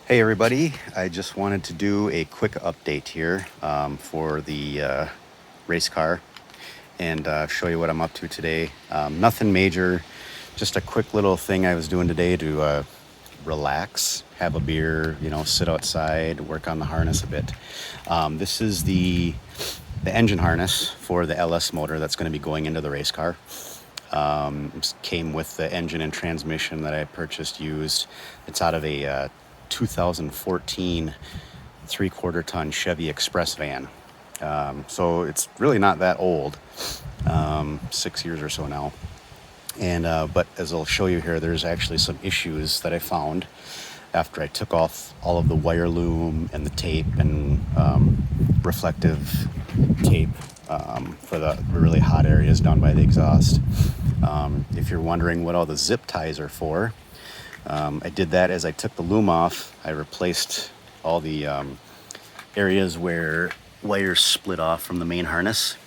Hey everybody, I just wanted to do a quick update here for the race car and show you what I'm up to today. Nothing major, just a quick little thing I was doing today to relax, have a beer, sit outside, work on the harness a bit. This is the engine harness for the LS motor that's going to be going into the race car. It came with the engine and transmission that I purchased used. It's out of a 2014 three-quarter ton Chevy Express van. So it's really not that old, 6 years or so now. And but as I'll show you here, there's actually some issues that I found after I took off all of the wire loom and the tape and reflective tape for the really hot areas down by the exhaust. If you're wondering what all the zip ties are for, I did that as I took the loom off. I replaced all the areas where wires split off from the main harness.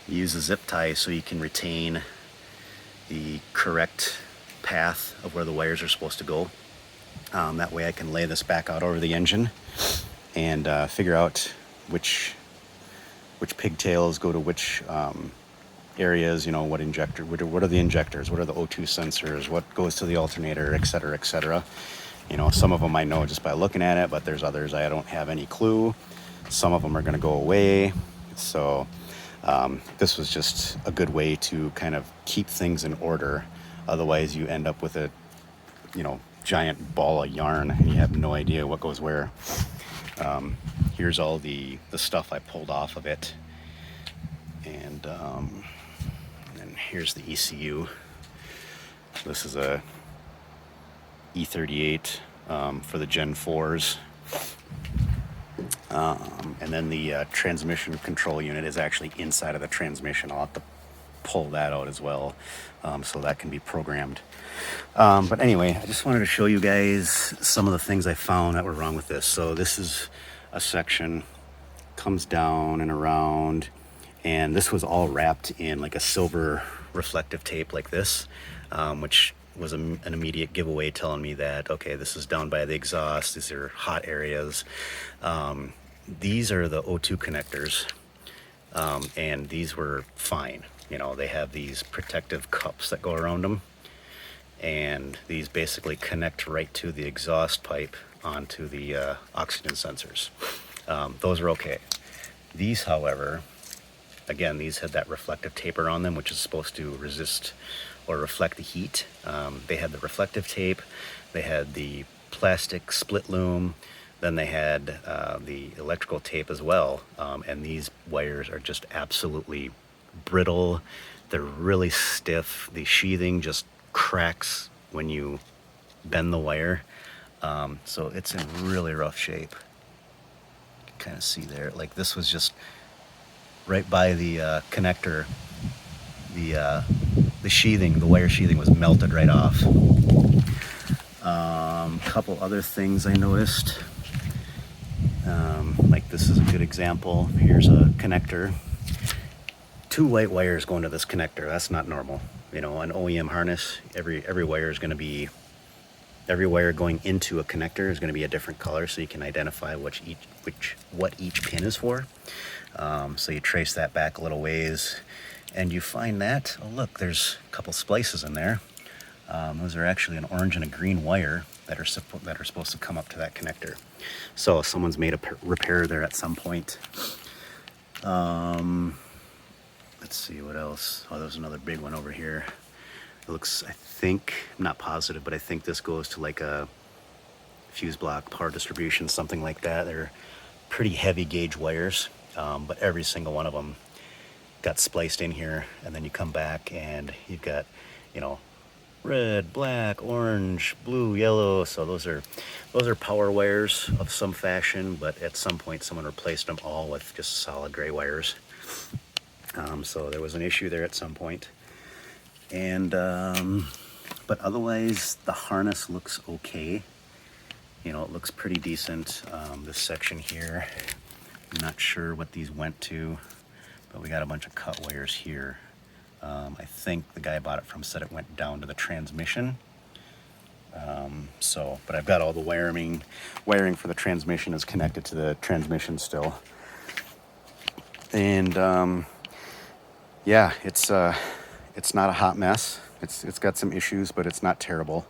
You use a zip tie so you can retain the correct path of where the wires are supposed to go. That way I can lay this back out over the engine and figure out which pigtails go to which areas, what injector, what are the injectors, what are the O2 sensors, what goes to the alternator, et cetera, et cetera. Some of them I know just by looking at it, but there's others I don't have any clue. Some of them are going to go away. So this was just a good way to kind of keep things in order. Otherwise you end up with a, giant ball of yarn and you have no idea what goes where. Here's all the stuff I pulled off of it. And here's the ECU. This is a E38 for the Gen 4s. And then the transmission control unit is actually inside of the transmission. I'll have to pull that out as well, so that can be programmed. But anyway, I just wanted to show you guys some of the things I found that were wrong with this. So this is a section, comes down and around, and this was all wrapped in like a silver reflective tape like this, which was an immediate giveaway telling me that, okay, this is down by the exhaust, these are hot areas. These are the O2 connectors, and these were fine. They have these protective cups that go around them, and these basically connect right to the exhaust pipe onto the oxygen sensors. Those are okay. These, however, again, these had that reflective taper on them, which is supposed to resist or reflect the heat. They had the reflective tape, they had the plastic split loom, then they had the electrical tape as well. And these wires are just absolutely brittle. They're really stiff. The sheathing just cracks when you bend the wire. So it's in really rough shape. You can kind of see there, like this was just right by the connector. The sheathing, the wire sheathing was melted right off. Couple other things I noticed. Like this is a good example. Here's a connector. 2 white wires going to this connector. That's not normal. An OEM harness, every wire is going to be, every wire going into a connector is going to be a different color, so you can identify what each pin is for. So you trace that back a little ways, and you find that, oh look, there's a couple splices in there. Those are actually an orange and a green wire that are supposed to come up to that connector. So someone's made a repair there at some point. Let's see what else. Oh, there's another big one over here. It looks, I think, I'm not positive, but I think this goes to like a fuse block, power distribution, something like that. They're pretty heavy gauge wires, but every single one of them got spliced in here. And then you come back and you've got, red, black, orange, blue, yellow. So those are power wires of some fashion, but at some point someone replaced them all with just solid gray wires. So there was an issue there at some point. And but otherwise the harness looks okay. It looks pretty decent. This section here, I'm not sure what these went to, but we got a bunch of cut wires here. I think the guy I bought it from said it went down to the transmission. So, but I've got all the wiring for the transmission is connected to the transmission still. And yeah, it's not a hot mess. It's got some issues, but it's not terrible.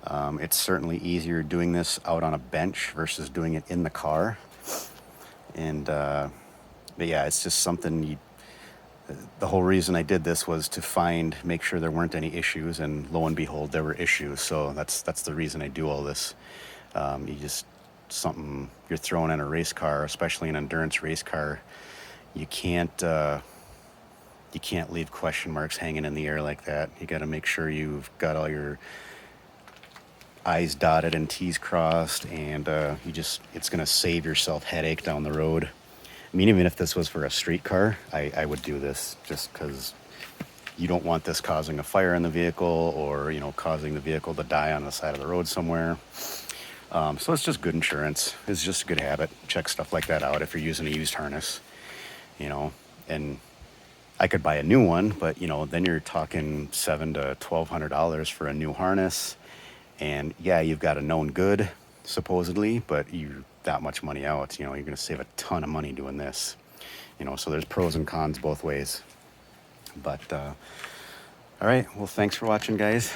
It's certainly easier doing this out on a bench versus doing it in the car. And but yeah, it's just something the whole reason I did this was to make sure there weren't any issues, and lo and behold, there were issues. So that's the reason I do all this. Something you're throwing in a race car, especially an endurance race car, you can't leave question marks hanging in the air like that. You got to make sure you've got all your I's dotted and T's crossed, and it's going to save yourself headache down the road. I mean, even if this was for a street car, I would do this just because you don't want this causing a fire in the vehicle, or, causing the vehicle to die on the side of the road somewhere. So it's just good insurance. It's just a good habit. Check stuff like that out if you're using a used harness, and I could buy a new one, but, then you're talking $700 to $1,200 for a new harness. And yeah, you've got a known good, supposedly, but you that much money out, you're going to save a ton of money doing this. So there's pros and cons both ways. But all right, well, thanks for watching, guys.